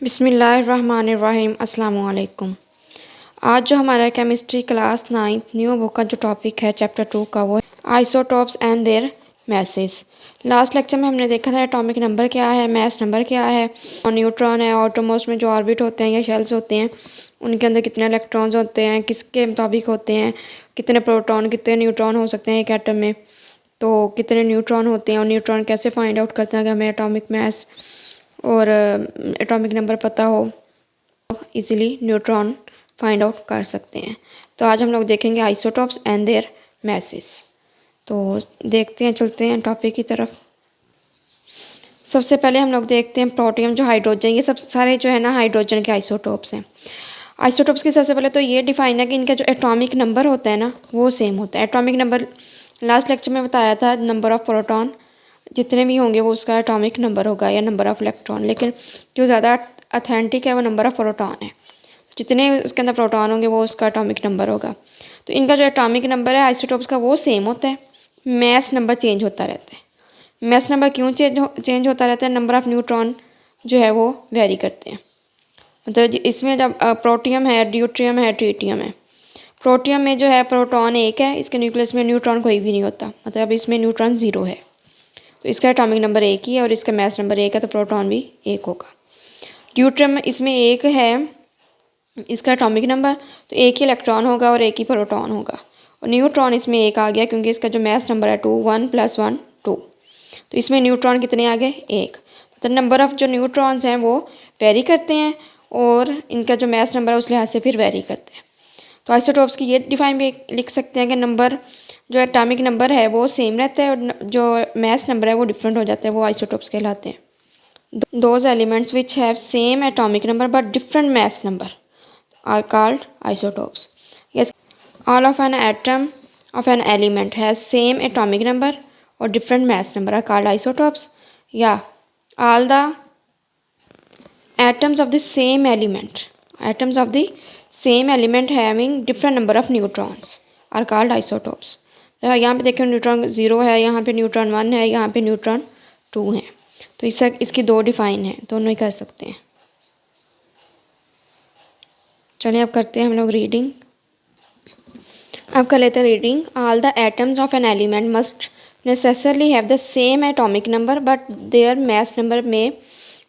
बिस्मिल्लाहिर्रहमानिर्रहीम अस्सलाम वालेकुम। आज जो हमारा chemistry class 9th new book का जो टॉपिक है चैप्टर 2 का वो isotopes and their masses. Last lecture में हमने देखा था एटॉमिक नंबर क्या है, मैस नंबर क्या है, और न्यूट्रॉन है, ऑटोमोस्ट में जो ऑर्बिट होते हैं या शेल्स होते हैं उनके अंदर कितने इलेक्ट्रॉन्स होते हैं, किसके मुताबिक होते हैं, कितने प्रोटॉन कितने न्यूट्रॉन हो सकते हैं एक एटम में, तो कितने न्यूट्रॉन होते हैं और न्यूट्रॉन कैसे फाइंड आउट करते हैं अगर हमें एटॉमिक मैस और एटॉमिक नंबर पता हो, इजीली न्यूट्रॉन फाइंड आउट कर सकते हैं। तो आज हम लोग देखेंगे आइसोटोप्स एंड देयर मैसेस। तो देखते हैं, चलते हैं टॉपिक की तरफ। सबसे पहले हम लोग देखते हैं प्रोटियम जो हाइड्रोजन, ये सब सारे जो है ना हाइड्रोजन के आइसोटोप्स हैं। आइसोटोप्स की सबसे पहले तो ये डिफाइन है कि इनका जो एटॉमिक नंबर होता है ना वो सेम होता है। एटॉमिक नंबर लास्ट लेक्चर में बताया था, नंबर ऑफ़ प्रोटॉन जितने भी होंगे वो उसका एटॉमिक नंबर होगा या नंबर ऑफ़ इलेक्ट्रॉन, लेकिन जो ज़्यादा अथेंटिक है वो नंबर ऑफ़ प्रोटॉन है। जितने उसके अंदर प्रोटॉन होंगे वो उसका एटॉमिक नंबर होगा। तो इनका जो एटॉमिक नंबर है आइसोटोप्स का वो सेम होता है, मैस नंबर चेंज होता रहता है। मैस नंबर क्यों चेंज होता रहता है? नंबर ऑफ़ न्यूट्रॉन जो है वो वेरी करते हैं। मतलब इसमें जब प्रोटियम है, ड्यूट्रियम है, ट्रीटियम है। प्रोटियम में जो है प्रोटॉन एक है, इसके न्यूक्लियस में न्यूट्रॉन कोई भी नहीं होता, मतलब इसमें न्यूट्रॉन ज़ीरो है, तो इसका एटॉमिक नंबर एक ही है और इसका मैस नंबर एक है, तो प्रोटॉन भी एक होगा। ड्यूट्रियम में इसमें एक है, इसका एटॉमिक नंबर, तो एक ही इलेक्ट्रॉन होगा और एक ही प्रोटॉन होगा। और न्यूट्रॉन इसमें एक आ गया क्योंकि इसका जो मैस नंबर है 2, 1 + 1 2, तो इसमें न्यूट्रॉन कितने आ गए? एक। तो नंबर ऑफ़ जो न्यूट्रॉन्स हैं वो वेरी करते हैं और इनका जो मैस नंबर है उस लिहाज से फिर वेरी करते हैं। तो आइसोटोप्स की ये डिफाइन भी लिख सकते हैं कि नंबर जो एटॉमिक नंबर है वो सेम रहता है और जो मैस नंबर है वो डिफरेंट हो जाता है, वो आइसोटोप्स कहलाते हैं। Those elements which have same atomic number but different mass number are called isotopes. Yes, all of an atom of an element has same atomic number or different mass number are called isotopes. Yeah, all the atoms of the same element having different number of neutrons are called isotopes. यहाँ पे देखिए neutron 0 है, यहाँ पे neutron 1 है, यहाँ पे neutron 2 है, तो इसकी दो डिफाइन है, दोनों ही कर सकते हैं। चलिए अब करते हैं हम लोग रीडिंग। अब कर लेते हैं reading. All the atoms of an element must necessarily have the same atomic number but their mass number may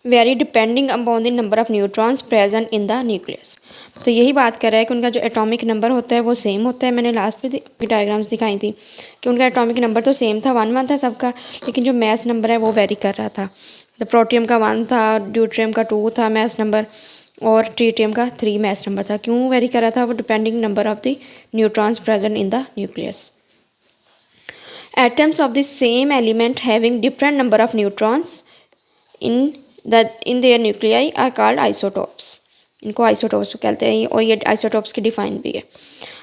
vary depending upon the number of neutrons present in the nucleus. तो यही बात कर रहा है कि उनका जो एटॉमिक नंबर होता है वो सेम होता है। मैंने लास्ट में डायग्राम्स दिखाई थी कि उनका एटॉमिक नंबर तो सेम था, 1 1 था सबका, लेकिन जो मैस नंबर है वो वेरी कर रहा था। तो प्रोटियम का 1 था, ड्यूट्रियम का 2 था मैस नंबर, और ट्रीटियम का 3 मैस नंबर था। क्यों वेरी कर रहा था? वो depending number of the neutrons present in the nucleus. Atoms of the same element having different number of neutrons in their nuclei are called isotopes. इनको isotopes कहते हैं और ये आइसोटोप्स की डिफाइन भी है।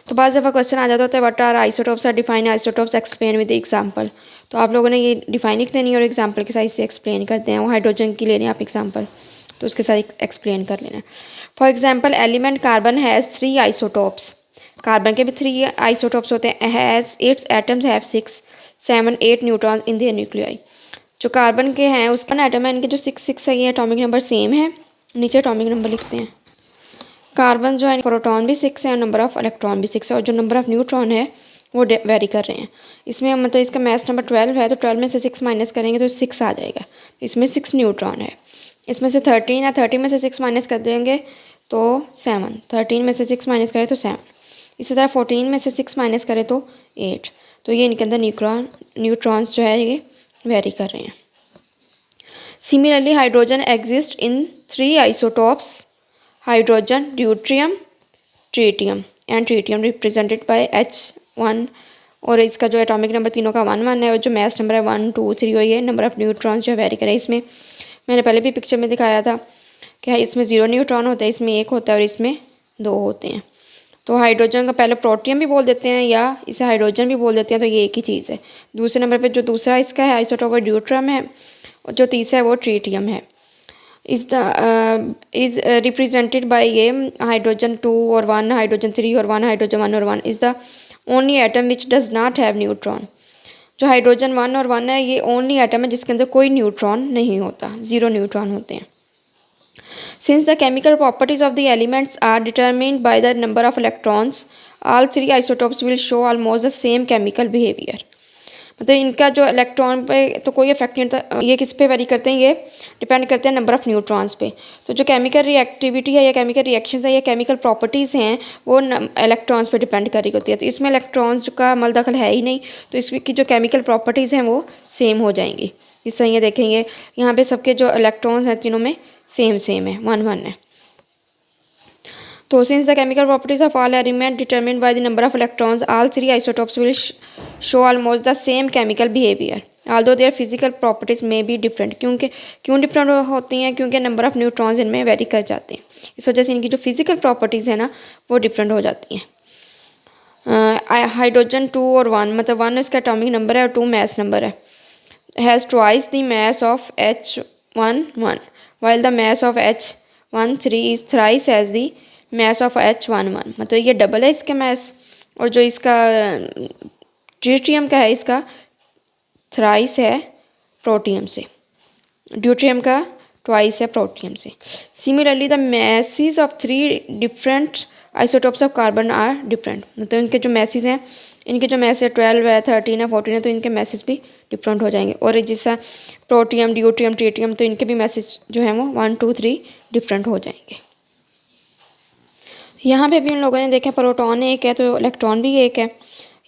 तो बाज़ दफ़ा क्वेश्चन आ जाता होता है what are isotopes or define isotopes explain with example. तो आप लोगों ने ये डिफाइन लिख देनी और एग्जांपल के साथ से एक्सप्लेन करते हैं। वो हाइड्रोजन की ले लें आप एग्जांपल, तो उसके साथ एक्सप्लेन कर लेना। For example element carbon has 3 isotopes. Carbon के भी 3 आइसोटोप्स होते हैं। Has its atoms have 6, 7, 8 neutron in their nuclei. जो कार्बन के हैं उसका एटम है, इनके जो 6 है ये एटॉमिक नंबर सेम है। नीचे एटॉमिक नंबर लिखते हैं। कार्बन जो है प्रोटॉन भी 6 है और नंबर ऑफ़ इलेक्ट्रॉन भी 6 है, और जो नंबर ऑफ़ न्यूट्रॉन है वो वेरी कर रहे हैं। इसमें मतलब इसका मैस नंबर 12 है, तो 12 में से 6 माइनस करेंगे तो 6 आ जाएगा। इसमें 6 न्यूट्रॉन है। इसमें से 13 है, 30 में से 6 माइनस कर देंगे तो 7, 13 में से 6 माइनस करें तो 7। इसी तरह 14 में से 6 माइनस करें तो 8। तो ये इनके अंदर न्यूट्रॉन्स जो है ये वेरी कर रहे हैं। Similarly hydrogen exist in 3 isotopes, hydrogen, deuterium, tritium and tritium represented by H1, और इसका जो एटॉमिक नंबर तीनों का 1 1 है और जो मैस नंबर है 1 2 3, और ये नंबर ऑफ़ न्यूट्रॉन्स जो वेरी करें। इसमें मैंने पहले भी पिक्चर में दिखाया था कि इसमें 0 न्यूट्रॉन होता है, इसमें 1 होता है और इसमें 2 होते हैं। तो हाइड्रोजन का पहले प्रोटियम भी बोल देते हैं या इसे हाइड्रोजन भी बोल देते हैं, तो ये एक ही चीज़ है। दूसरे नंबर पर जो दूसरा इसका है आइसोटोप वो ड्यूट्रियम है और जो तीसरा है वो ट्रीटियम है। इज़ रिप्रेजेंटेड बाय ये हाइड्रोजन 2 और 1, हाइड्रोजन 3 और 1, हाइड्रोजन 1 और 1 is the only atom which does not have neutron. जो हाइड्रोजन 1 और 1 है ये ओनली एटम है जिसके अंदर कोई न्यूट्रॉन नहीं होता, 0 न्यूट्रॉन होते हैं। Since the chemical properties of the elements are determined by the number of electrons, all three isotopes will show almost the same chemical behavior. मतलब इनका जो इलेक्ट्रॉन पे तो कोई इफेक्ट नहीं होता, ये किस पे वेरी करते हैं, ये डिपेंड करते हैं नंबर ऑफ़ न्यूट्रॉन्स पे। तो जो केमिकल रिएक्टिविटी है या केमिकल रिएक्शंस है या केमिकल प्रॉपर्टीज़ हैं वो इलेक्ट्रॉन्स पे डिपेंड कर रही होती है। तो इसमें इलेक्ट्रॉन्स का मलदखल है ही नहीं, तो इसकी जो केमिकल प्रॉपर्टीज़ हैं वो सेम हो जाएंगी। जिस तरह ये देखेंगे यहाँ पे सबके जो इलेक्ट्रॉन्स हैं तीनों में सेम है, 1 1 है। तो since the chemical properties of all elements determined by the number of electrons, all three isotopes will show almost the same chemical behavior, although their physical properties may be different। क्यों different होती हैं? क्योंकि number of neutrons इनमें very कर जाते हैं, इस वजह से इनकी जो फिजिकल प्रॉपर्टीज़ है ना वो डिफरेंट हो जाती हैं। हाइड्रोजन 2 और 1, मतलब 1 इसका एटॉमिक नंबर है और 2 मैस नंबर है, has twice the mass of H11 while the mass of H13 is thrice as the mass of H11। मतलब ये डबल है इसके मैस, और जो इसका ड्यूट्रियम का है इसका थ्राइस है प्रोटियम से, ड्यूट्रियम का ट्वाइस है प्रोटियम से। Similarly the masses of 3 different isotopes of carbon are different. मतलब इनके जो मैसेज हैं, इनके जो मैसेज 12 है, 13 है, 14 है, तो इनके मैसेज भी डिफरेंट हो जाएंगे। और जैसा प्रोटियम, ड्यूट्रियम, ट्रीटियम, तो इनके भी मैसेज जो है वो 1 2 3 डिफरेंट हो जाएंगे। यहाँ पे भी उन लोगों ने देखा प्रोटॉन एक है तो इलेक्ट्रॉन भी एक है।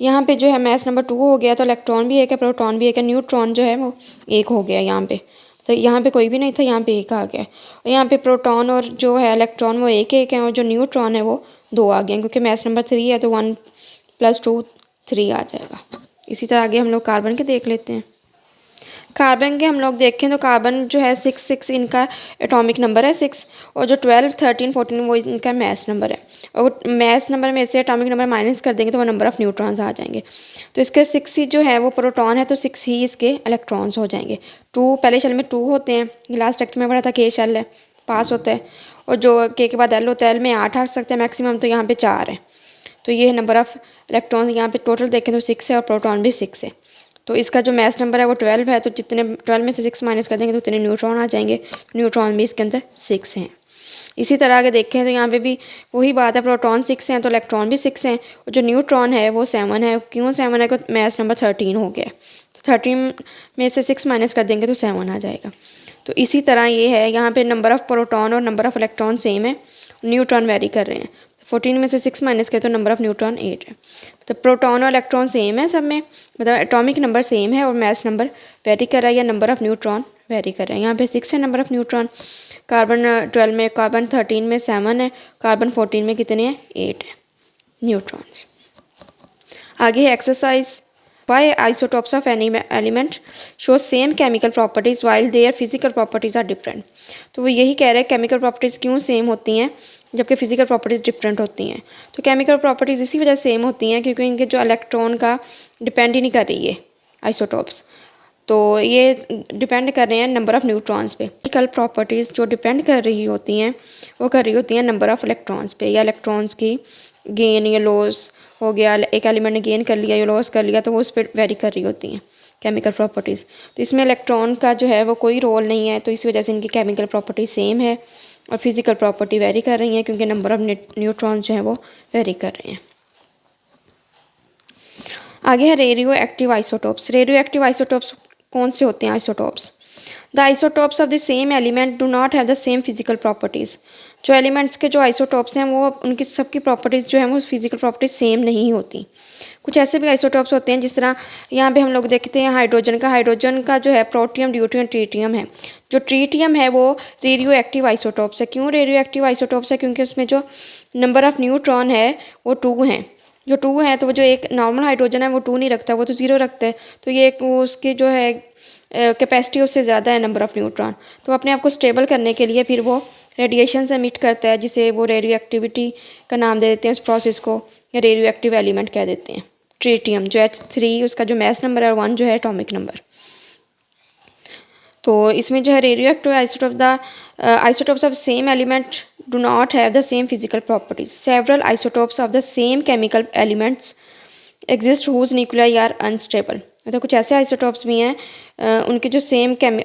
यहाँ पे जो है मैस नंबर 2 हो गया तो इलेक्ट्रॉन भी एक है, प्रोटॉन भी एक है, न्यूट्रॉन जो है वो एक हो गया यहाँ पे। तो यहाँ पे कोई भी नहीं था, यहाँ पे एक आ गया। और यहाँ पे प्रोटॉन और जो है इलेक्ट्रॉन वो एक है, और जो न्यूट्रॉन है वो 2 आ गए, क्योंकि मैस नंबर 3 है तो 1 + 2 3 आ जाएगा। इसी तरह आगे हम लोग कार्बन के देख लेते हैं। कार्बन के हम लोग देखें तो कार्बन जो है 6 इनका एटॉमिक नंबर है 6, और जो 12 13 14 वो इनका मैस नंबर है। और मैस नंबर में से एटॉमिक नंबर माइनस कर देंगे तो वो नंबर ऑफ़ न्यूट्रॉन्स आ जाएंगे। तो इसके 6 ही जो है वो प्रोटॉन है, तो 6 ही इसके इलेक्ट्रॉन्स हो जाएंगे। 2 पहले शेल में 2 होते हैं, लास्ट लेक्चर में पढ़ा था के शेल है पास होता है, और जो के बाद एल होता है, एल में 8 आ सकते हैं मैक्सिमम, तो यहाँ पे 4 है। तो ये नंबर ऑफ़ इलेक्ट्रॉन्स यहाँ पे टोटल देखें तो 6 है, और प्रोटॉन भी 6 है। तो इसका जो मैस नंबर है वो 12 है, तो जितने 12 में से 6 माइनस कर देंगे तो उतने न्यूट्रॉन आ जाएंगे। न्यूट्रॉन भी इसके अंदर 6 हैं। इसी तरह आगे देखें तो यहाँ पे भी वही बात है, प्रोटॉन 6 हैं तो इलेक्ट्रॉन भी 6 हैं, और जो न्यूट्रॉन है वो 7 है। क्यों 7 है? क्योंकि मैस नंबर 13 हो गया, तो 13 में से 6 माइनस कर देंगे तो 7 आ जाएगा। तो इसी तरह ये है, यहाँ पे नंबर ऑफ़ प्रोटॉन और नंबर ऑफ़ इलेक्ट्रॉन सेम है, न्यूट्रॉन वेरी कर रहे हैं। 14 में से 6 माइनस करें तो नंबर ऑफ़ न्यूट्रॉन 8 है। तो प्रोटॉन और इलेक्ट्रॉन सेम है सब में, मतलब एटॉमिक नंबर सेम है, और मैस नंबर वेरी कर रहा है या नंबर ऑफ़ न्यूट्रॉन वेरी कर रहा है। यहाँ पे 6 है नंबर ऑफ़ न्यूट्रॉन, कार्बन 12 में, कार्बन 13 में 7 है, कार्बन 14 में कितने हैं? 8 है न्यूट्रॉन्स। आगे है exercise. Why isotopes of any element show same chemical properties while their physical properties are different। तो वो यही कह रहे हैं केमिकल प्रॉपर्टीज़ क्यों सेम होती हैं जबकि फिजिकल प्रॉपर्टीज़ डिफरेंट होती हैं। तो केमिकल प्रॉपर्टीज़ इसी वजह से सेम होती हैं क्योंकि इनके जो इलेक्ट्रॉन का डिपेंड ही नहीं कर रही है आइसोटोप्स, तो ये डिपेंड कर रहे हैं नंबर ऑफ़ न्यूट्रॉन्स पे। केमिकल प्रॉपर्टीज़ जो डिपेंड कर रही होती हैं वो कर रही होती हैं नंबर ऑफ़ इलेक्ट्रॉन्स पे, या इलेक्ट्रॉन्स की गेन या लॉस हो गया, एक एलिमेंट ने गेन कर लिया या लॉस कर लिया तो वो उस पर वेरी कर रही होती हैं केमिकल प्रॉपर्टीज़। तो इसमें इलेक्ट्रॉन का जो है वो कोई रोल नहीं है, तो इस वजह से इनकी केमिकल प्रॉपर्टी सेम है, और फिजिकल प्रॉपर्टी वेरी कर रही हैं क्योंकि नंबर ऑफ़ न्यूट्रॉन्स जो है वो वेरी कर रहे हैं। आगे है radio active isotopes. Radio active isotopes कौन से होते हैं isotopes? The isotopes of the same element do not have the same physical properties. जो एलिमेंट्स के जो आइसोटोप्स हैं वो उनकी सबकी प्रॉपर्टीज़ जो हैं वो फिजिकल प्रॉपर्टीज सेम नहीं होती। कुछ ऐसे भी आइसोटोप्स होते हैं जिस तरह यहाँ पे हम लोग देखते हैं हाइड्रोजन का जो है प्रोटियम, ड्यूट्रियम, ट्रीटियम है। जो ट्रीटियम है वो रेडियो एक्टिव आइसोटोप्स है। क्यों रेडियो एक्टिव आइसोटोप्स है? क्योंकि उसमें जो नंबर ऑफ़ न्यूट्रॉन है वो 2 हैं। जो 2 हैं तो वो जो एक नॉर्मल हाइड्रोजन है वो 2 नहीं रखता, वो तो 0 रखता है। तो ये एक वो उसकी जो है कैपेसिटी उससे ज़्यादा है नंबर ऑफ़ न्यूट्रॉन, तो अपने आप को स्टेबल करने के लिए फिर वो रेडिएशन से एमिट करता है, जिसे वो रेडियो एक्टिविटी का नाम दे देते हैं उस प्रोसेस को, या रेडियो एक्टिव एलिमेंट कह देते हैं। ट्रीटियम जो H3 उसका जो मैस नंबर है 1 जो है एटॉमिक नंबर। तो इसमें जो है radio active isotopes of same element do not have the same physical properties. Several isotopes of the same chemical elements exist whose nuclei are unstable. मतलब कुछ ऐसे आइसोटॉप्स भी हैं उनके जो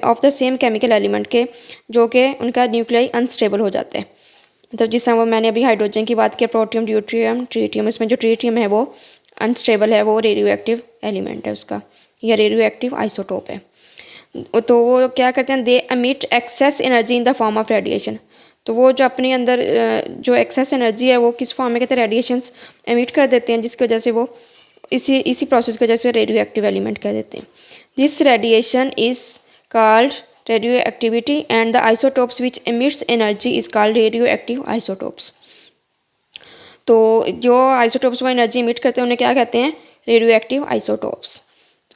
of the same chemical element के जो कि उनका न्यूक्लियाई अनस्टेबल हो जाते हैं। मतलब जिस तरह वो मैंने अभी हाइड्रोजन की बात की, प्रोटियम, ड्यूट्रियम, ट्रीटियम, इसमें जो ट्रीटियम है वो अनस्टेबल है, वो रेडियो एक्टिव एलिमेंट है उसका, या रेडियो एक्टिव आइसोटोप है। तो वो क्या करते हैं, they emit excess energy in the form of radiation. तो वो जो अपने अंदर जो एक्सेस एनर्जी है वो किस फॉर्म में कहते हैं, रेडिएशंस एमिट कर देते हैं, जिसकी वजह से वो इसी प्रोसेस की वजह से रेडियो एक्टिव एलिमेंट कह देते हैं। This radiation is called radio activity and the isotopes which emits energy is called radio active isotopes. तो जो आइसोटोप्स वो एनर्जी इमिट करते हैं उन्हें क्या कहते हैं, रेडियो एक्टिव आइसोटोप्स।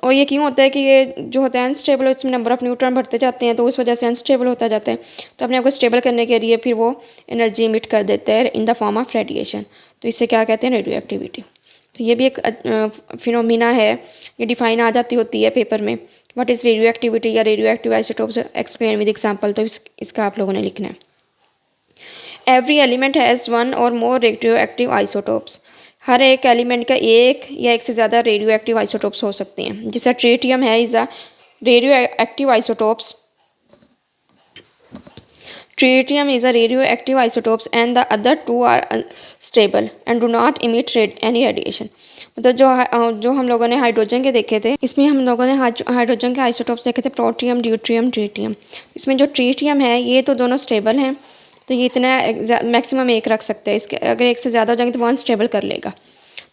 और ये क्यों होता है कि ये जो होता है अनस्टेबल, इसमें नंबर ऑफ़ न्यूट्रॉन बढ़ते जाते हैं तो उस वजह से अनस्टेबल होता जाता है। तो अपने आप को स्टेबल करने के लिए फिर वो एनर्जी इमिट कर देता है इन द फॉर्म ऑफ रेडिएशन। तो इससे क्या कहते हैं, रेडियो एक्टिविटी। तो ये भी एक फिनोमिना है, ये डिफाइन आ जाती होती है पेपर में, व्हाट इज़ रेडियो एक्टिविटी या radio active isotopes explain with example. तो इसका आप लोगों ने लिखना है। एवरी एलिमेंट हैज़ वन और मोर रेडियो एक्टिव आइसोटोप्स। हर एक एलिमेंट का एक या एक से ज़्यादा रेडियो एक्टिव आइसोटोप्स हो सकते हैं। जैसा ट्रीटियम है is a radio active isotopes, tritium is a radio active isotopes and the other two are stable and do not emit any radiation. मतलब जो हम लोगों ने हाइड्रोजन के देखे थे, इसमें हम लोगों ने हाइड्रोजन के आइसोटोप्स देखे थे, प्रोटियम, ड्यूट्रियम, ट्रीटियम। इसमें जो ट्रीटियम है ये तो दोनों स्टेबल हैं, तो ये इतना मैक्सिमम एक रख सकते हैं। इसके अगर एक से ज़्यादा हो जाएंगे तो वो अनस्टेबल कर लेगा,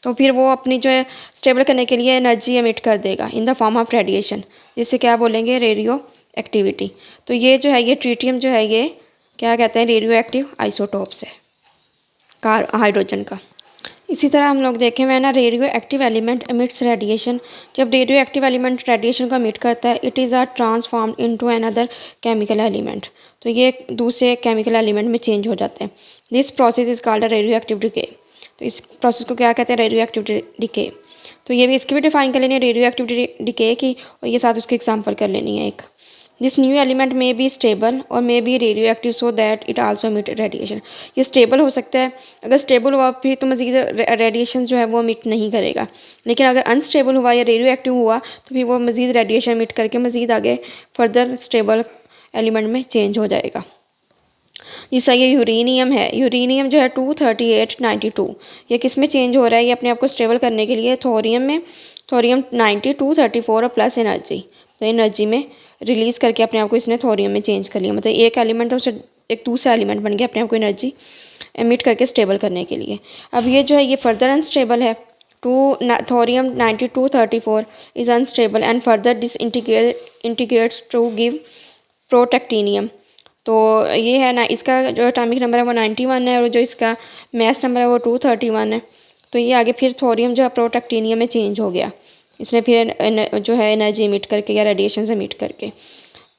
तो फिर वो अपनी जो है स्टेबल करने के लिए एनर्जी एमिट कर देगा इन द फॉर्म ऑफ रेडिएशन, जिससे क्या बोलेंगे, रेडियो एक्टिविटी। तो ये जो है, ये ट्रीटियम जो है ये क्या कहते हैं, रेडियो एक्टिव आइसोटोप्स है हाइड्रोजन का। इसी तरह हम लोग देखें हुए ना, radio active element emits radiation. जब रेडियो एक्टिव एलिमेंट रेडिएशन को एमिट करता है, it is are transformed into another chemical element. तो ये दूसरे केमिकल एलिमेंट में चेंज हो जाते हैं। This process is called a radio active decay. तो इस प्रोसेस को क्या कहते हैं, रेडियो एक्टिव डिके। तो ये भी, इसकी भी डिफाइन कर लेनी है रेडियो एक्टिव डिके की, और ये साथ उसकी एग्जाम्पल कर लेनी है एक। This new element may be stable और may be radioactive so that it also emit radiation. ये स्टेबल हो सकता है, अगर स्टेबल हुआ फिर तो मज़ीद रेडिएशन जो है वो एमिट नहीं करेगा। लेकिन अगर अनस्टेबल हुआ या रेडियो एक्टिव हुआ तो फिर वो मज़ीद रेडिएशन एमिट करके मज़ीद आगे फर्दर स्टेबल एलिमेंट में चेंज हो जाएगा। जैसा ये यूरेनियम है, यूरेनियम जो है 23892, ये किस में चेंज हो रहा है, ये अपने आप को स्टेबल करने के लिए थोरियम में, थोरियम 90 234 और प्लस एनर्जी, तो एनर्जी में रिलीज़ करके अपने आप को इसने थोरियम में चेंज कर लिया। मतलब एक एलिमेंट है उससे एक दूसरा एलिमेंट बन गया, अपने आप को एनर्जी एमिट करके स्टेबल करने के लिए। अब ये जो है ये फर्दर अनस्टेबल है, thorium 9234 is unstable and further disintegrates to give protactinium. तो ये है ना, इसका जो एटॉमिक नंबर है वो 91 है और जो इसका मास नंबर है वो 231 है। तो ये आगे फिर थोरियम जो है प्रोटेक्टीनियम में चेंज हो गया, इसने फिर जो है एनर्जी इमिट करके या रेडिएशन इमिट करके।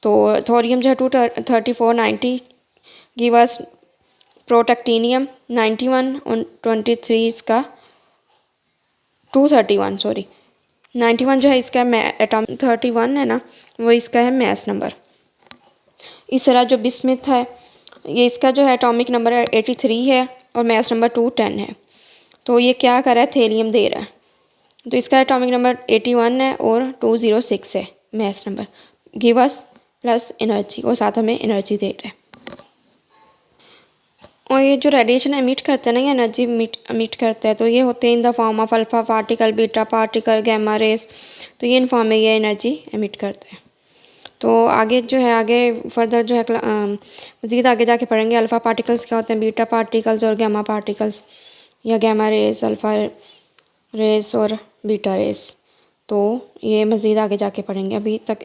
तो थोरियम जो है 23490 गिव अस प्रोटेक्टीनियम 91 और 23 इसका 231 सॉरी 91 जो है इसका एटॉमिक 31 है ना, वो इसका है मास नंबर। इस तरह जो बिस्मिथ है, ये इसका जो है एटॉमिक नंबर 83 है और मास नंबर 210 है। तो ये क्या कर रहा है, थेलियम दे रहा है। तो इसका एटॉमिक नंबर 81 है और 206 है mass number, give us plus energy, और साथ हमें एनर्जी दे रहा है। और ये जो रेडिएशन एमिट करते हैं ना, ये एनर्जी एमिट करता है, तो ये होते हैं in the form of alpha particle, beta particle, gamma rays. तो ये इन फॉर्म में ये एनर्जी एमिट करते हैं। तो आगे जो है, आगे फर्दर जो है मज़ीद आगे जाके पढ़ेंगे अल्फ़ा पार्टिकल्स क्या होते हैं, बीटा पार्टिकल्स और गैमा पार्टिकल्स, या गैमा रेस, अल्फ़ा रेस और बीटा रेस। तो ये मज़ीद आगे जाके पढ़ेंगे।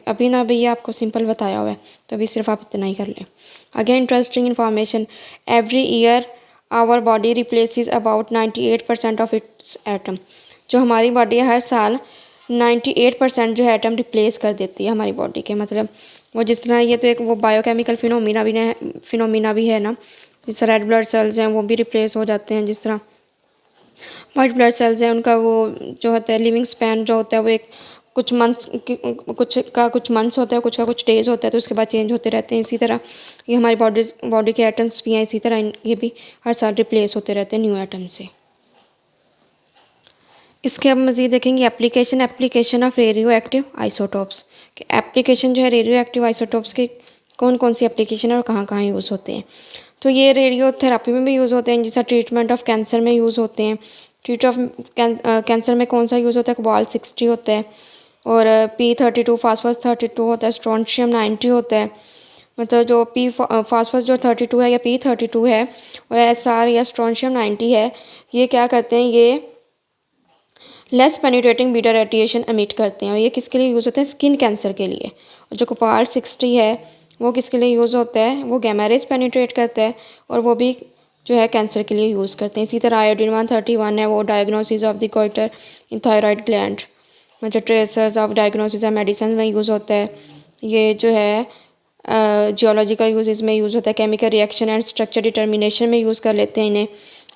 अभी ना भैया आपको सिंपल बताया हुआ है, तो अभी सिर्फ आप इतना ही कर लें। Again interesting information, every year our body replaces about 98% of its atom. जो हमारी बॉडी है हर साल 98% जो है एटम रिप्लेस कर देती है हमारी बॉडी के। मतलब वो जिस तरह, ये तो एक वो बायोकेमिकल फिनोमिना भी है ना, जिस तरह रेड ब्लड सेल्स हैं वो भी रिप्लेस हो जाते हैं, जिस तरह वाइट ब्लड सेल्स हैं उनका वो जो होता है लिविंग स्पैन जो होता है वो एक कुछ मंथ्स होता है, कुछ का कुछ डेज़ होता है, तो उसके बाद चेंज होते रहते हैं। इसी तरह ये हमारी बॉडी के एटम्स भी हैं, इसी तरह ये भी हर साल रिप्लेस होते रहते हैं न्यू एटम से। इसके अब मज़ीद देखेंगे application of radio active isotopes. कि एप्लीकेशन जो है रेडियो एक्टिव आइसोटोप्स के कौन कौन सी एप्लीकेशन है और कहाँ कहाँ यूज़ होते हैं। तो ये रेडियो थेरापी में भी यूज़ होते हैं, जैसा ट्रीटमेंट ऑफ कैंसर में यूज़ होते हैं। ट्रीट ऑफ कैंसर में कौन सा यूज़ होता है, कोबाल्ट-60 होता है, और P32 फास्फोरस-32 होता है, स्ट्रोंशियम-90 होता है। मतलब जो फास्फोरस जो 32 है या P32 है, और SR या स्ट्रोंशियम-90 है, ये क्या करते हैं, ये less penetrating beta radiation emit करते हैं, और ये किसके लिए यूज़ होते हैं, स्किन कैंसर के लिए। और जो कोबाल्ट-60 है वो किसके लिए यूज़ होता है, वो गैमा रेज़ पेनिट्रेट करता है, और वो भी जो है कैंसर के लिए यूज़ करते हैं। इसी तरह आयोडीन 131 है, वो diagnosis of the goitre in thyroid gland, मतलब tracers of diagnosis and medicine में यूज़ होता है। ये जो है जियोलॉजिकल यूजेस में यूज़ होता है, chemical reaction and structure determination में यूज़ कर लेते हैं इन्हें।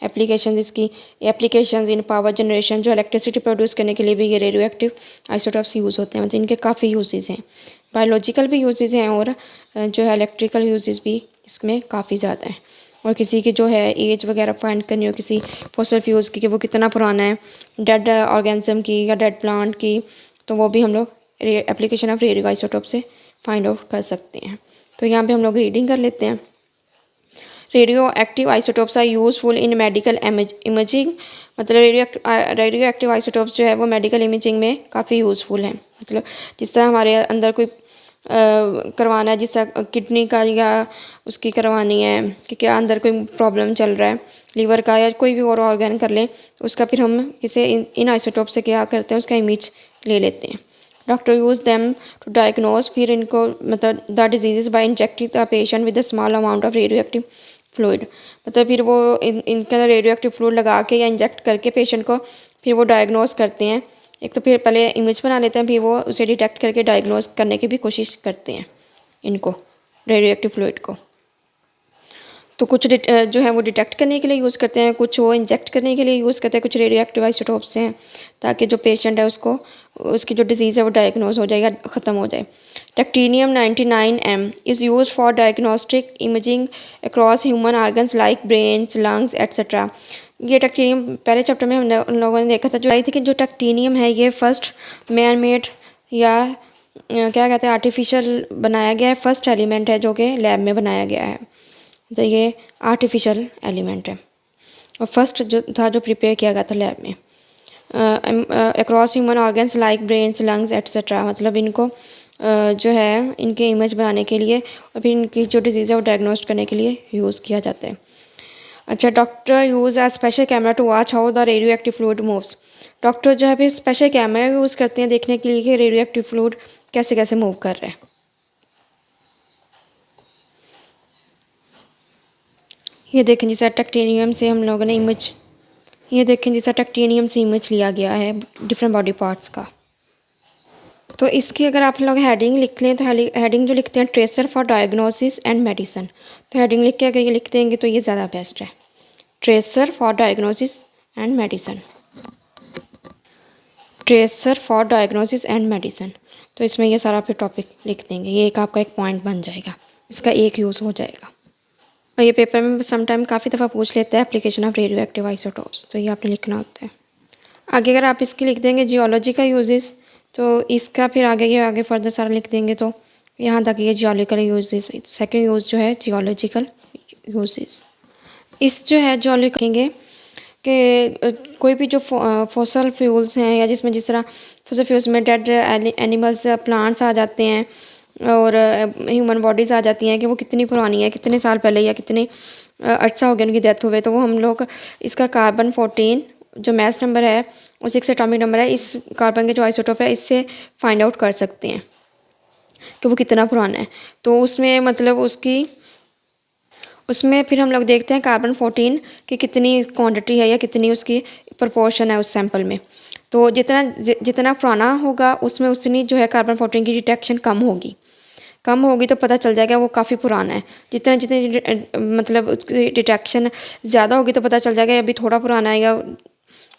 एप्लीकेशन इसकी एप्लीकेशंस इन पावर जनरेशन, जो इलेक्ट्रिसिटी प्रोड्यूस करने के लिए भी ये रेडियो एक्टिव आइसोटॉप्स यूज़ होते हैं। मतलब इनके काफ़ी यूजेस हैं, बायोलॉजिकल भी यूजेस हैं, और जो है इलेक्ट्रिकल यूजेस भी इसमें काफ़ी ज़्यादा हैं। और किसी की जो है एज वगैरह फाइंड करनी हो किसी फॉसिल फ्यूल्स की, कि वो कितना पुराना है, डेड ऑर्गेनिज्म की या डेड प्लांट की, तो वो भी हम लोग एप्लीकेशन ऑफ रेडियो आइसोटॉप से फाइंड आउट कर सकते हैं। तो यहाँ पे हम लोग रीडिंग कर लेते हैं। Radio active isotopes are useful in medical imaging. मतलब रेडियो एक्टिव आइसोटॉप्स जो है वो मेडिकल इमेजिंग में काफ़ी यूज़फुल हैं। मतलब जिस तरह हमारे अंदर कोई करवाना है, जिस तरह किडनी का या उसकी करवानी है, कि क्या अंदर कोई प्रॉब्लम चल रहा है लीवर का, या कोई भी और ऑर्गन कर लें, उसका फिर हम किसे इन आइसोटॉप से क्या करते हैं, उसका इमेज ले लेते हैं। Doctor use them to diagnose, फिर इनको मतलब the disease by injecting the patient with a small amount of radio active fluid. मतलब फिर वो इनके अंदर रेडियो एक्टिव फ्लूइड लगा के या इंजेक्ट करके पेशेंट को फिर वो डायग्नोज करते हैं। एक तो फिर पहले इमेज बना लेते हैं, फिर वो उसे डिटेक्ट करके डायग्नोज करने की भी कोशिश करते हैं इनको, रेडियो एक्टिव फ्लूइड को। तो कुछ जो है वो डिटेक्ट करने के लिए यूज़ करते हैं, कुछ वो इंजेक्ट करने के लिए यूज़ करते हैं, कुछ रेडियो एक्टिव आइसोटॉप्स हैं ताकि जो पेशेंट है उसको उसकी जो डिजीज़ है वो डायग्नोज हो जाएगा, ख़त्म हो जाए। टेक्टीनियम 99M is use for diagnostic imaging across human organs like brains, lungs etcetera. ये टेक्टीनियम पहले चैप्टर में हमने उन लोगों ने देखा था जो आई थी कि जो टेक्टीनियम है ये फर्स्ट मैन मेड या क्या कहते हैं आर्टिफिशियल बनाया गया है, फर्स्ट एलिमेंट है जो कि लैब में बनाया गया है। तो ये आर्टिफिशियल एलिमेंट है और फर्स्ट जो था जो प्रिपेयर किया गया था लैब में। Across human organs like brains, lungs etcetera. मतलब इनको जो है इनके इमेज बनाने के लिए और फिर इनकी जो डिजीज़ है वो डायग्नोस्ट करने के लिए यूज़ किया जाता है। अच्छा, doctor use a special camera to watch how the radio active fluid moves. Doctor जो है फिर स्पेशल कैमरा यूज़ करते हैं देखने के लिए कि रेडियो एक्टिव फ्लूइड कैसे कैसे मूव कर रहा है। ये देखें जैसा टेक्टीनियम से हम लोगों ने इमेज, ये देखें जैसा टेक्टीनियम से इमेज लिया गया है डिफरेंट बॉडी पार्ट्स का। तो इसकी अगर आप लोग हेडिंग लिख लें तो हेडिंग जो लिखते हैं tracer for diagnosis and medicine, तो हेडिंग लिख के अगर ये लिख देंगे तो ये ज़्यादा बेस्ट है, tracer for diagnosis and medicine, tracer for diagnosis and medicine. तो इसमें ये सारा फिर टॉपिक लिख देंगे, ये एक आपका एक पॉइंट बन जाएगा, इसका एक यूज़ हो जाएगा। और ये पेपर में समटाइम काफ़ी दफ़ा पूछ लेते हैं application of radio active isotopes, तो ये आपने लिखना होता है। आगे अगर आप इसकी लिख देंगे जियोलॉजी का यूजेस, तो इसका फिर आगे फर्दर सारा लिख देंगे तो यहाँ तक ये जियोलॉजिकल यूजेस। सेकंड यूज़ जो है जियोलॉजिकल यूजेस, इस जो है जियोलॉजी कहेंगे कि कोई भी जो फॉसल फ्यूल्स हैं या जिसमें जिस तरह फॉसल फ्यूल्स में डेड एनिमल्स प्लांट्स आ जाते हैं और ह्यूमन बॉडीज़ आ जाती हैं कि वो कितनी पुरानी है, कितने साल पहले या कितने अर्सा हो गया उनकी डेथ हुए, तो वो हम लोग इसका कार्बन 14 जो मैस नंबर है और 6 एटॉमिक नंबर है, इस कार्बन के जो आइसोटोप है इससे फाइंड आउट कर सकते हैं कि वो कितना पुराना है। तो उसमें मतलब उसमें फिर हम लोग देखते हैं कार्बन 14 की कितनी क्वांटिटी है या कितनी उसकी प्रोपोर्शन है उस सैंपल में। तो जितना पुराना होगा उसमें उतनी जो है कार्बन 14 की डिटेक्शन कम होगी तो पता चल जाएगा वो काफ़ी पुराना है। जितने जितने मतलब उसकी डिटेक्शन ज़्यादा होगी तो पता चल जाएगा अभी थोड़ा पुराना है या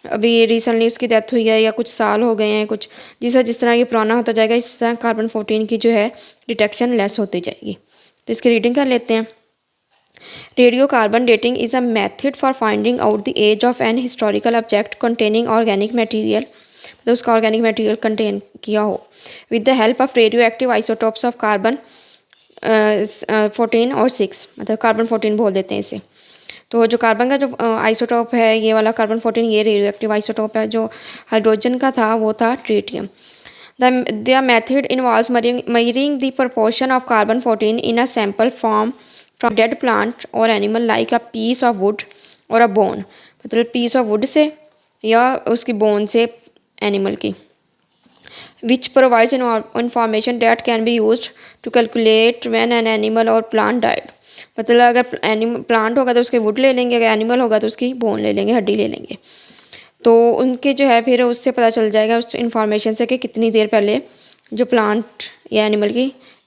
अभी रिसेंटली उसकी डेथ हुई है या कुछ साल हो गए हैं कुछ। जिस तरह ये पुराना होता जाएगा इस तरह कार्बन 14 की जो है डिटेक्शन लेस होती जाएगी। तो इसकी रीडिंग कर लेते हैं। Radiocarbon dating is a method for finding out the age of an historical object containing organic material, तो उसका ऑर्गेनिक मटेरियल कंटेन किया हो, with the help of radio active isotopes of carbon 14 और 6, मतलब कार्बन 14 बोल देते हैं इसे। तो जो कार्बन का जो आइसोटोप है ये वाला कार्बन 14, ये रेडियो एक्टिव आइसोटोप है। जो हाइड्रोजन का था वो था tritium. The method involves measuring the proportion of carbon 14 in a sample from dead plant or animal like a piece of wood or a bone, मतलब piece of wood से या उसकी bone से animal की, which provides information that can be used to calculate when an animal or plant died। मतलब अगर animal plant होगा तो उसके वुड ले लेंगे, अगर एनिमल होगा तो उसकी बोन ले लेंगे, हड्डी ले लेंगे। तो उनके जो है फिर उससे पता चल जाएगा उस इंफॉर्मेशन से कि कितनी देर पहले जो प्लांट या एनिमल की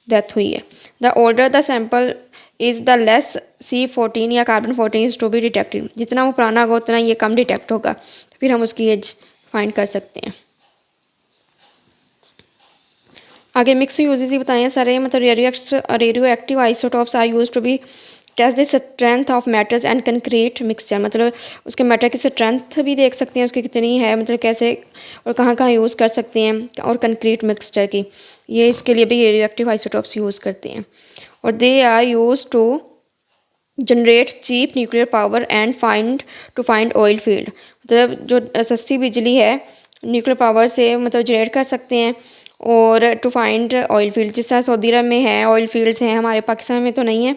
डेथ हुई है। The older the sample is the less C14 या carbon 14 is to be detected. जितना वो पुराना होगा उतना ये कम डिटेक्ट होगा, तो फिर हम उसकी एज फाइंड कर सकते हैं। आगे मिक्स यूजेस ही बताएं सारे, मतलब radio active isotopes are use to be test the strength of matters and concrete mixture, मतलब उसके मैटर की स्ट्रेंथ भी देख सकते हैं उसकी कितनी है, मतलब कैसे और कहाँ कहाँ यूज़ कर सकते हैं, और कंक्रीट मिक्सचर की ये इसके लिए भी रेडियो एक्टिव आइसोटोप्स यूज़ करते हैं। और they are use to generate cheap nuclear power and find oil field, मतलब जो सस्ती बिजली है न्यूक्लियर पावर से मतलब जनरेट कर सकते हैं, और टू फाइंड ऑयल फील्ड, जिस तरह सऊदी अरब में है ऑयल फील्ड्स हैं, हमारे पाकिस्तान में तो नहीं है,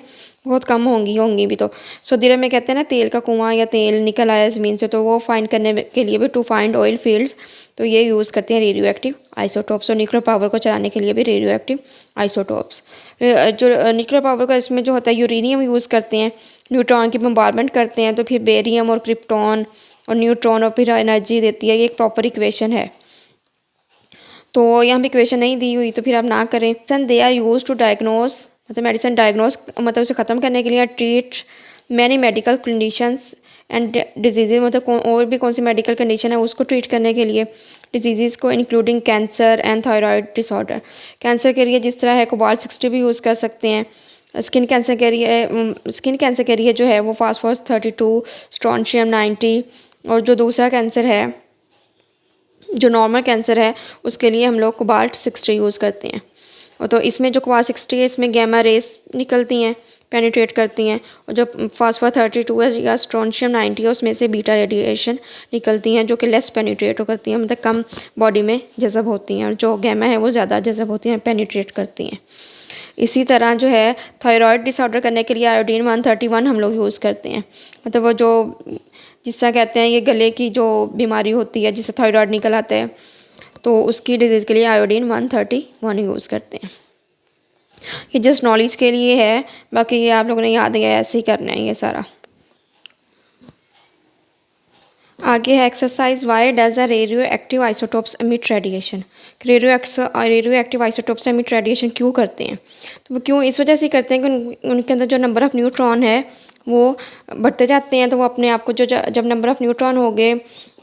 बहुत कम होंगी भी। तो सऊदी अरब में कहते हैं ना तेल का कुआं या तेल निकल आया ज़मीन से, तो वो फाइंड करने के लिए भी टू फाइंड ऑयल फील्ड्स, तो ये यूज़ करते हैं रेडियो एक्टिव आइसोटोप्स। और न्यूक्लियर पावर को चलाने के लिए भी रेडियो एक्टिव आइसोटोप्स। जो न्यूक्लियर पावर का इसमें जो होता है यूरेनियम यूज़ करते हैं, न्यूट्रॉन की बम्बार्डमेंट करते हैं, तो फिर बेरियम और क्रिप्टॉन और न्यूट्रॉन और फिर एनर्जी देती है। ये एक प्रॉपर इक्वेशन है, तो यहाँ पे इक्वेशन नहीं दी हुई तो फिर आप ना करें। They are use to diagnose, मतलब मेडिसिन डायग्नोस मतलब उसे ख़त्म करने के लिए, treat many medical conditions and disease, मतलब और भी कौन सी मेडिकल कंडीशन है उसको ट्रीट करने के लिए, डिजीज़ को including cancer and thyroid disorder. Cancer के लिए जिस तरह है कोबाल्ट 60 भी यूज़ कर सकते हैं। स्किन कैंसर के लिए जो है वो फास्फोरस 32, स्ट्रोंशियम 90, और जो दूसरा कैंसर है जो नॉर्मल कैंसर है उसके लिए हम लोग कोबाल्ट 60 यूज़ करते हैं। और तो इसमें जो कोबाल्ट 60 है इसमें गैमा रेस निकलती हैं, पेनिट्रेट करती हैं, और जो फास्फोर 32 है या स्ट्रोंशियम 90 है उसमें से बीटा रेडिएशन निकलती हैं जो कि लेस पेनिट्रेट करती हैं, मतलब कम बॉडी में जज़ब होती हैं, और जो गैमा है वो ज़्यादा जज़ब होती हैं, पेनिट्रेट करती हैं। इसी तरह जो है थायराइड डिसऑर्डर करने के लिए आयोडीन 131 हम लोग यूज़ करते हैं, मतलब वो जो जिस तरह कहते हैं ये गले की जो बीमारी होती है जिससे थायराइड निकल आता है, तो उसकी डिजीज़ के लिए आयोडीन 131 यूज़ करते हैं। ये जस्ट नॉलेज के लिए है, बाकी ये आप लोगों ने याद है ऐसे ही करना है ये सारा। आगे है exercise, why does a radio active isotopes emit radiation. Radio active isotopes emit radiation क्यों करते हैं, तो वो क्यों इस वजह से करते हैं कि उनके अंदर जो नंबर ऑफ़ न्यूट्रॉन है वो बढ़ते जाते हैं, तो वो अपने आप को जो जब नंबर ऑफ़ न्यूट्रॉन हो गए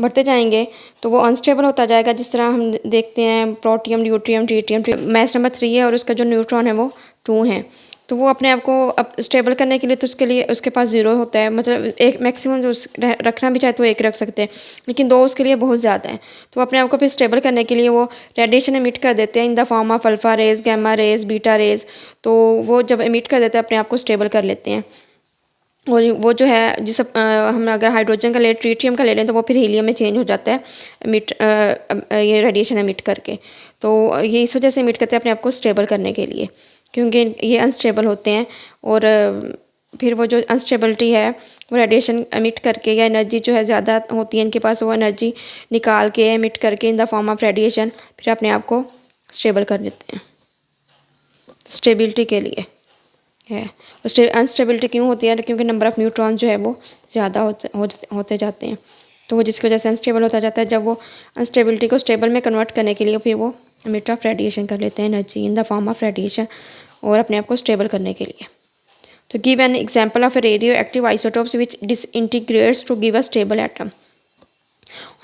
बढ़ते जाएंगे तो वो अनस्टेबल होता जाएगा। जिस तरह हम देखते हैं protium, deuterium, tritium, mass number 3 है और उसका जो न्यूट्रॉन है वो 2 है, तो वो अपने आप को स्टेबल करने के लिए तो उसके लिए उसके पास 0 होता है, मतलब एक मैक्सिमम जो रखना भी चाहे तो 1 रख सकते हैं, लेकिन 2 उसके लिए बहुत ज़्यादा है। तो अपने आप को फिर स्टेबल करने के लिए वो रेडिएशन एमिट कर देते हैं in the form of alpha rays, gamma rays, beta rays. तो वो जब एमिट कर देते हैं अपने आप को स्टेबल कर लेते हैं। और वो जो है जिस हम अगर हाइड्रोजन का ले ट्रिटियम का ले लें तो वो फिर हीलियम में चेंज हो जाता है ये रेडिएशन एमिट करके। तो ये इस वजह से एमिट करते हैं अपने आप को स्टेबल करने के लिए, क्योंकि ये अनस्टेबल होते हैं। और फिर वो जो अनस्टेबिलिटी है वो रेडिएशन एमिट करके, या एनर्जी जो है ज़्यादा होती है इनके पास, वो एनर्जी निकाल के एमिट करके इन द फॉर्म ऑफ रेडिएशन फिर अपने आप को स्टेबल कर लेते हैं, स्टेबिलिटी के लिए है। अनस्टेबिलिटी क्यों होती है, क्योंकि नंबर ऑफ़ न्यूट्रॉन जो है वो ज़्यादा होते जाते हैं, तो वो जिसकी वजह से अनस्टेबल होता जाता है। जब वो अनस्टेबिलिटी को स्टेबल में कन्वर्ट करने के लिए फिर वो एमिट ऑफ रेडिएशन कर लेते हैं, energy in the form of radiation, और अपने आप को स्टेबल करने के लिए। तो give an example of a radio active isotopes which disintegrates to give a stable atom.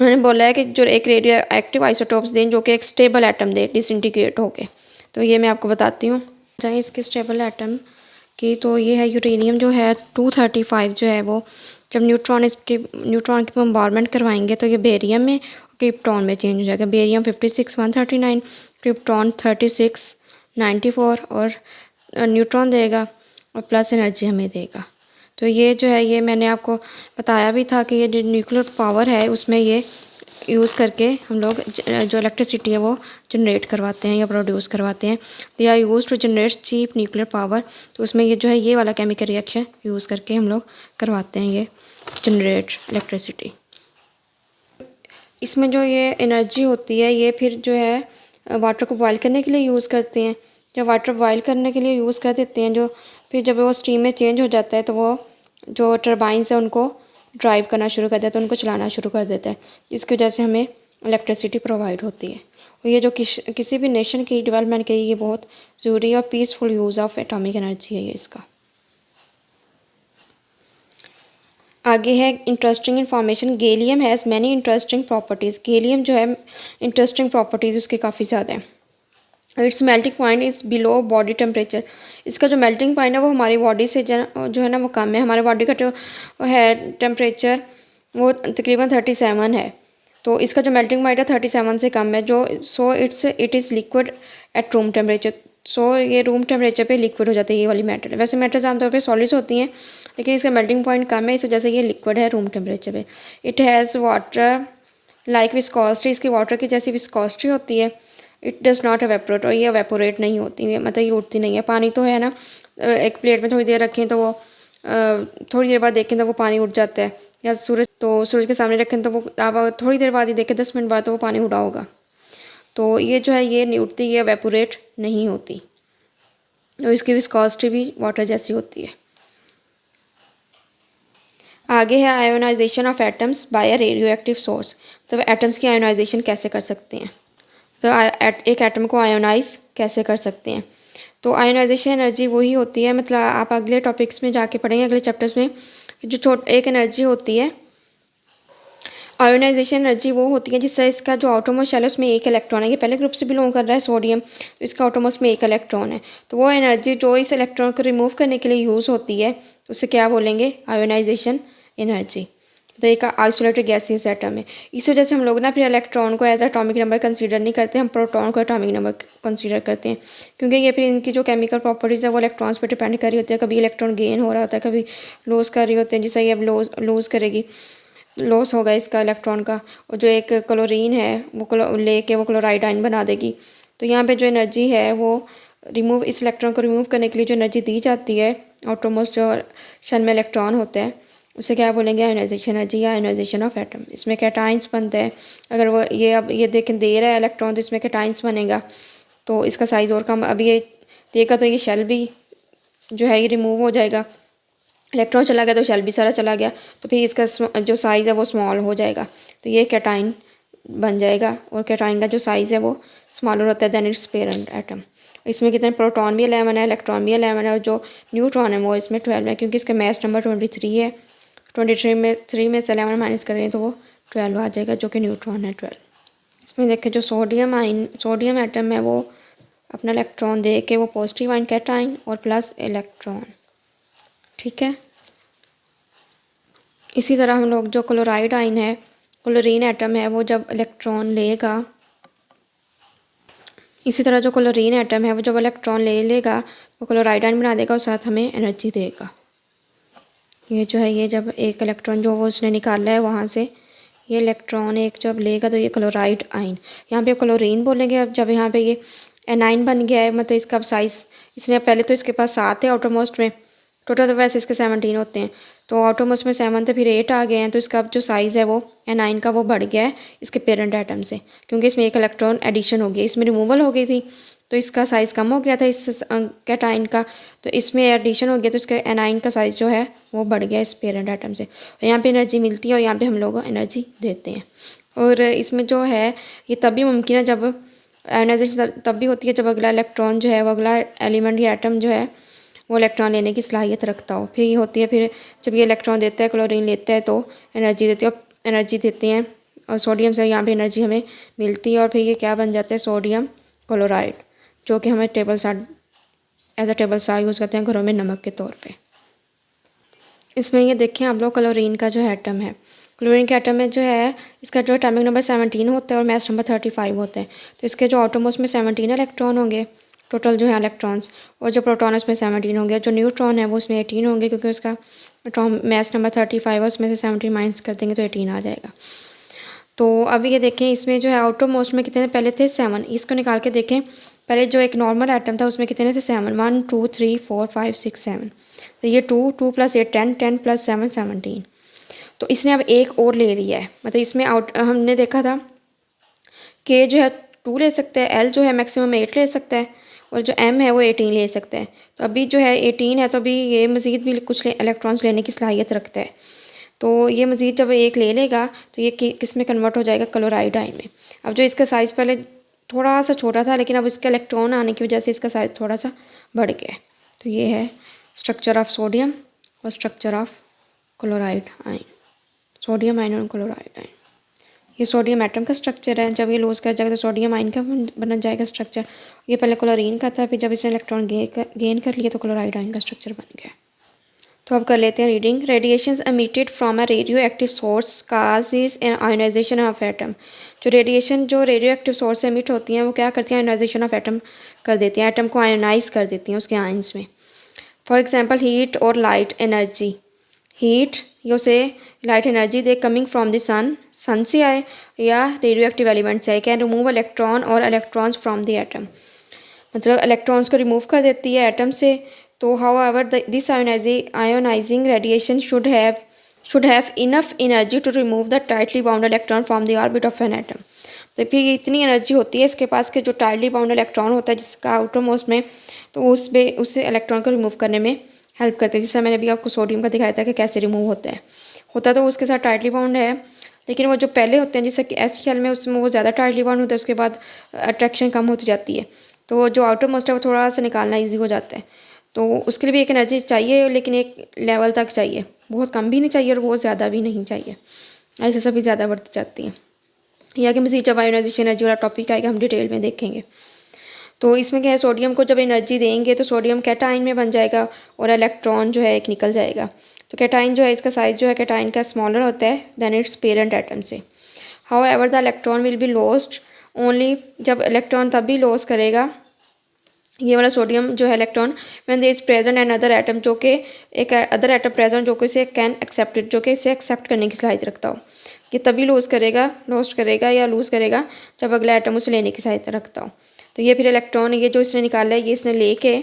उन्होंने बोला है कि जो एक रेडियो एक्टिव आइसोटोप्स दें जो कि एक स्टेबल एटम दे डिसइंटीग्रेट होके। तो ये मैं आपको बताती हूँ। चाहे इसके स्टेबल एटम कि तो ये है यूरेनियम जो है 235 जो है वो जब न्यूट्रॉन की बम्बारमेंट करवाएंगे तो ये बेरियम में क्रिप्टॉन में चेंज हो जाएगा। बेरियम 56 139, क्रिप्टॉन 36 94 और न्यूट्रॉन देगा और प्लस एनर्जी हमें देगा। तो ये जो है ये मैंने आपको बताया भी था कि ये जो न्यूक्लियर पावर है उसमें ये यूज़ करके हम लोग जो इलेक्ट्रिसिटी है वो जनरेट करवाते हैं या प्रोड्यूस करवाते हैं। They are use to generate cheap nuclear power. तो उसमें ये जो है ये वाला केमिकल रिएक्शन यूज़ करके हम लोग करवाते हैं ये जनरेट इलेक्ट्रिसिटी। इसमें जो ये एनर्जी होती है ये फिर जो है वाटर को बॉयल करने के लिए यूज़ करते हैं। जब वाटर बॉयल करने के लिए यूज़ कर देते हैं जो फिर जब वो स्टीम में चेंज हो जाता है तो वो जो टरबाइन्स है उनको ड्राइव करना शुरू कर देता है, उनको चलाना शुरू कर देता है, जिसकी वजह से हमें इलेक्ट्रिसिटी प्रोवाइड होती है। और ये जो किसी भी नेशन की डेवलपमेंट के लिए ये बहुत ज़रूरी और peaceful use of atomic energy है ये इसका। आगे है interesting information. Gallium has many interesting properties. Gallium जो है इंटरेस्टिंग प्रॉपर्टीज़ उसकी काफ़ी ज़्यादा है। It's melting point is below body temperature. इसका जो मेल्टिंग पॉइंट है वो हमारी बॉडी से जो है ना वो कम है। हमारे बॉडी का जो है टेम्परेचर वो तकरीबन 37 है, तो इसका जो मेल्टिंग पॉइंट है 37 से कम है। जो it is liquid at room temperature. ये रूम टेम्परेचर पे लिक्विड हो जाती है ये वाली मेटल। वैसे मेटल्स आमतौर पे सॉलिड्स होती हैं लेकिन इसका मेल्टिंग पॉइंट कम है, इस वजह से ये लिक्विड है रूम टेम्परेचर पे। It has water like viscosity. इसकी वाटर की जैसी विस्कोसिटी होती है। It does not evaporate. और ये एवेपोरेट नहीं होती है, मतलब ये उड़ती नहीं है। पानी तो है ना, एक प्लेट में थोड़ी देर रखें तो वो थोड़ी देर बाद देखें तो वो पानी उड़ जाता है, या सूरज के सामने रखें तो वो आप थोड़ी देर बाद ही देखें 10 मिनट बाद तो वो पानी उड़ा होगा। तो ये जो है ये नहीं उड़ती, ये एवेपोरेट नहीं होती। और इसकी विस्कोसिटी भी वाटर जैसी होती है। आगे है ionization of atoms by a radio active source. तो एटम्स की आयोनाइजेशन कैसे कर सकते हैं, तो एक एटम को आयोनाइज कैसे कर सकते हैं। तो आयोनाइजेशन एनर्जी वही होती है, मतलब आप अगले टॉपिक्स में जाके पढ़ेंगे, अगले चैप्टर्स में, जो एक एनर्जी होती है आयोनाइजेशन एनर्जी वो होती है जिससे इसका जो आटोमोस शेल है उसमें एक इलेक्ट्रॉन है। ये पहले ग्रुप से बिलोंग कर रहा है सोडियम, तो इसका आटोमोस में एक इलेक्ट्रॉन है। तो वो एनर्जी जो इस इलेक्ट्रॉन को रिमूव करने के लिए यूज़ होती है तो उसे क्या बोलेंगे, आयोनाइजेशन एनर्जी। तो एक आइसोलेटेड गैसियस एटम है। इस वजह से हम लोग ना फिर इलेक्ट्रॉन को एज अटॉमिक नंबर कंसीडर नहीं करते, हम प्रोटॉन को एटॉमिक नंबर कंसीडर करते हैं, क्योंकि ये फिर इनकी जो केमिकल प्रॉपर्टीज़ है वो इलेक्ट्रॉन्स पर डिपेंड कर रही होती है। कभी इलेक्ट्रॉन गेन हो रहा होता है, कभी लॉस कर रही होते हैं, जिससे ये अब लॉस करेगी, लॉस होगा इसका इलेक्ट्रॉन का। और जो एक क्लोरीन है वो लेके वो क्लोराइड आयन बना देगी। तो यहाँ पे जो एनर्जी है वो इस इलेक्ट्रॉन को रिमूव करने के लिए जो एनर्जी दी जाती है आटोमोस जो शेल में इलेक्ट्रॉन होते हैं उसे क्या बोलेंगे, आयोनाइजेशन एनर्जी या आयोनाइजेशन ऑफ एटम। इसमें कैटाइंस बनते हैं। अगर वो अब ये देखें दे रहा है इलेक्ट्रॉन तो इसमें कैटाइंस बनेगा, तो इसका साइज़ और कम। अब ये देगा तो ये शेल भी जो है ये रिमूव हो जाएगा। इलेक्ट्रॉन चला गया तो शेल भी सारा चला गया, तो फिर इसका जो साइज़ है वो स्मॉल हो जाएगा, तो ये कैटाइन बन जाएगा। और कैटाइन का जो साइज़ है वो स्मॉलर होता है दैन इट्स पेरेंट एटम। इसमें कितने प्रोटॉन भी 11 है, इलेक्ट्रॉन भी 11 है, और जो न्यूट्रॉन है वो इसमें 12 है, क्योंकि इसका मास नंबर 23 है। 23 में से 11 माइनस करें तो वो 12 आ जाएगा, जो कि न्यूट्रॉन है 12। इसमें देखें जो सोडियम एटम है वो अपना इलेक्ट्रॉन दे के वो पॉजिटिव आयन कैटाइन और प्लस इलेक्ट्रॉन, ठीक है। इसी तरह हम लोग जो क्लोराइड आयन है, क्लोरीन एटम है, वो जब इलेक्ट्रॉन लेगा, इसी तरह जो क्लोरीन एटम है वो जब इलेक्ट्रॉन ले लेगा वो क्लोराइड आयन बना देगा और साथ हमें एनर्जी देगा। ये जो है ये जब एक इलेक्ट्रॉन जो वो उसने निकाला है वहाँ से, ये इलेक्ट्रॉन एक जब लेगा तो ये क्लोराइड आयन, यहाँ पे क्लोरीन बोलेंगे। अब जब यहाँ पे ये एनाइन बन गया है, मतलब इसका साइज़, इसने पहले तो इसके पास 7 है ऑटोमोस्ट में, टोटल तो वैसे इसके 17 होते हैं, तो ऑटोमोस्ट में 7 थे फिर 8 आ गए हैं, तो इसका अब जो साइज़ है वो एनाइन का वो बढ़ गया है इसके पेरेंट एटम से, क्योंकि इसमें एक इलेक्ट्रॉन एडिशन हो गई, इसमें रिमूवल हो गई थी तो इसका साइज़ कम हो गया था इस कैटाइन का, तो इसमें एडिशन हो गया तो इसका एनाइन का साइज़ जो है वो बढ़ गया इस पेरेंट एटम से। और यहाँ पे एनर्जी मिलती है और यहाँ पे हम लोग एनर्जी देते हैं। और इसमें जो है ये तभी मुमकिन है जब आयोनाइजेशन तब भी होती है जब अगला इलेक्ट्रॉन जो है वो अगला एलिमेंट या एटम जो है वो इलेक्ट्रॉन लेने की सलाहियत रखता हो। फिर ये होती है, फिर जब ये इलेक्ट्रॉन देता है क्लोरीन लेता है तो एनर्जी देते हैं और सोडियम से यहाँ पे एनर्जी हमें मिलती है और फिर ये क्या बन जाता है, सोडियम क्लोराइड, जो कि हमें टेबल साथ as a table salt use करते हैं घरों में नमक के तौर पे। इसमें ये देखें आप लोग क्लोरीन का जो है एटम है, क्लोरीन के एटम में जो है इसका जो एटॉमिक नंबर 17 होता है और मास नंबर 35 होता है। तो इसके जो एटॉम्स में 17 इलेक्ट्रॉन होंगे टोटल जो है इलेक्ट्रॉन्स, और जो प्रोटॉन उसमें 17 होंगे। जो न्यूट्रॉन है वो उसमें 18 होंगे क्योंकि उसका मास नंबर 35 है, उसमें से 17 माइनस कर देंगे तो 18 आ जाएगा। तो अभी ये देखें इसमें जो है आउटर मोस्ट में कितने पहले थे 7, इसको निकाल के देखें। पहले जो एक नॉर्मल एटम था उसमें कितने थे 7, 1 2 3 4 5 6 7। तो ये 2 2 + 8 10 10 + 7 17। तो इसने अब एक और ले लिया है, मतलब इसमें हमने देखा था कि जो है 2 ले सकता है, एल जो है मैक्सिमम 8 ले सकता है और जो एम है वो 18 ले सकता है। तो अभी जो है 18 है तो अभी ये मज़ीद भी कुछ इलेक्ट्रॉन्स लेने की सलाहियत रखता है। तो ये मज़ीद जब एक ले लेगा तो ये किस में कन्वर्ट हो जाएगा, क्लोराइड आयन में। अब जो इसका साइज़ पहले थोड़ा सा छोटा था लेकिन अब इसका इलेक्ट्रॉन आने की वजह से इसका साइज़ थोड़ा सा बढ़ गया है। तो ये है स्ट्रक्चर ऑफ सोडियम और structure of chloride ion, sodium ion और क्लोराइड आयन। ये सोडियम एटम का स्ट्रक्चर है, जब ये लूज़ कर जाएगा तो सोडियम आयन का बन जाएगा स्ट्रक्चर। ये पहले क्लोरीन का था, फिर जब इसने इलेक्ट्रॉन गेन कर लिया तो क्लोराइड आयन का स्ट्रक्चर बन गया। तो अब कर लेते हैं reading. Radiations emitted from a radio active source causes an ionization of atom. जो रेडिएशन जो रेडियो एक्टिव सोर्स से एमिट होती हैं वो क्या करती हैं, आयोनाइजेशन ऑफ एटम कर देती हैं, एटम को आयोनाइज कर देती हैं उसके आयंस में। फॉर एग्जांपल हीट और लाइट एनर्जी। हीट यो से light energy they coming from the sun से आए या रेडियो एक्टिव एलिमेंट से आए, कैन रिमूव इलेक्ट्रॉन और इलेक्ट्रॉन्स फ्रॉम द एटम, मतलब इलेक्ट्रॉन्स को रिमूव कर देती है एटम से। तो however this ionising radiation should have enough energy to remove the tightly bound electron from the orbit of an atom. तो फिर इतनी एनर्जी होती है इसके पास कि जो टाइटली बाउंड इलेक्ट्रॉन होता है जिसका आउटर मोस्ट में, तो उससे इलेक्ट्रॉन को रिमूव करने में हेल्प करते हैं। जैसे मैंने अभी आपको सोडियम का दिखाया था कि कैसे रिमूव होता तो उसके साथ टाइटली बाउंड है, लेकिन वो जो पहले होते हैं जैसे कि एस शेल में उसमें वो ज़्यादा टाइटली बाउंड होता है, उसके बाद अट्रैक्शन कम होती जाती है। तो जो आउटर मोस्ट है वो थोड़ा सा निकालना ईजी हो जाता है। तो उसके लिए भी एक एनर्जी चाहिए लेकिन एक लेवल तक चाहिए, बहुत कम भी नहीं चाहिए और बहुत ज़्यादा भी नहीं चाहिए, ऐसे सभी ज़्यादा बढ़ती जाती हैं। या कि मज़ीद जब आयोनाइजेशन एनर्जी वाला टॉपिक आएगा हम डिटेल में देखेंगे। तो इसमें क्या है, सोडियम को जब एनर्जी देंगे तो सोडियम कैटाइन में बन जाएगा और इलेक्ट्रॉन जो है एक निकल जाएगा। तो कैटाइन जो है इसका साइज़ जो है कैटाइन का स्मॉलर होता है दैन इट्स पेरेंट एटम से। However the electron will be lost only, जब इलेक्ट्रॉन तब भी लॉस करेगा ये वाला सोडियम जो है electron when there is present an other atom, जो कि एक अदर एटम प्रेजेंट जो कि इसे कैन एक्सेप्ट इट, जो कि इसे एक्सेप्ट करने की सलाहियत रखता हो। ये तभी लॉस्ट करेगा या लूज़ करेगा जब अगला एटम उसे लेने की सलाहियत रखता हो। तो ये फिर इलेक्ट्रॉन ये जो इसने निकाला है ये इसने लेके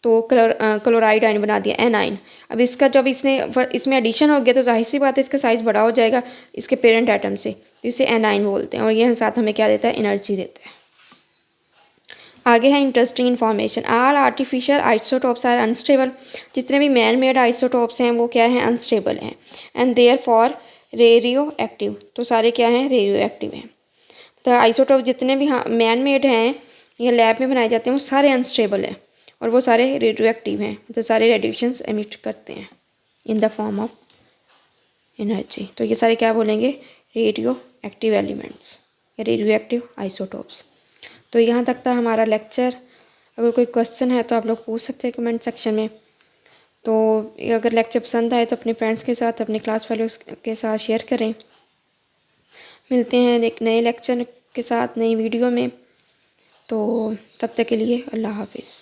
तो क्लोराइड आयन बना दिया एन आयन। अब इसका जब इसमें एडिशन हो गया तो जाहिर सी बात है इसका साइज़ बड़ा हो जाएगा इसके पेरेंट एटम से, तो इसे एन आयन बोलते हैं और ये साथ हमें क्या देता है, एनर्जी देता है। आगे है interesting information. All artificial isotopes are unstable. जितने भी मैन मेड आइसोटोप्स हैं वो क्या हैं, अनस्टेबल हैं। And therefore radio active, तो सारे क्या हैं, रेडियो एक्टिव हैं। तो आइसोटोप जितने भी मैन मेड हैं या लैब में बनाए जाते हैं वो सारे अनस्टेबल हैं और वो सारे रेडियो एक्टिव हैं, तो सारे रेडिएशंस एमिट करते हैं in the form of energy. तो ये सारे क्या बोलेंगे, रेडियो एक्टिव एलिमेंट्स या रेडियो एक्टिव आइसोटोप्स। तो यहाँ तक था हमारा लेक्चर। अगर कोई क्वेश्चन है तो आप लोग पूछ सकते हैं कमेंट सेक्शन में। तो अगर लेक्चर पसंद आए तो अपने फ्रेंड्स के साथ, अपने क्लास फेलोज़ के साथ शेयर करें। मिलते हैं एक नए लेक्चर के साथ नई वीडियो में, तो तब तक के लिए अल्लाह हाफिज़।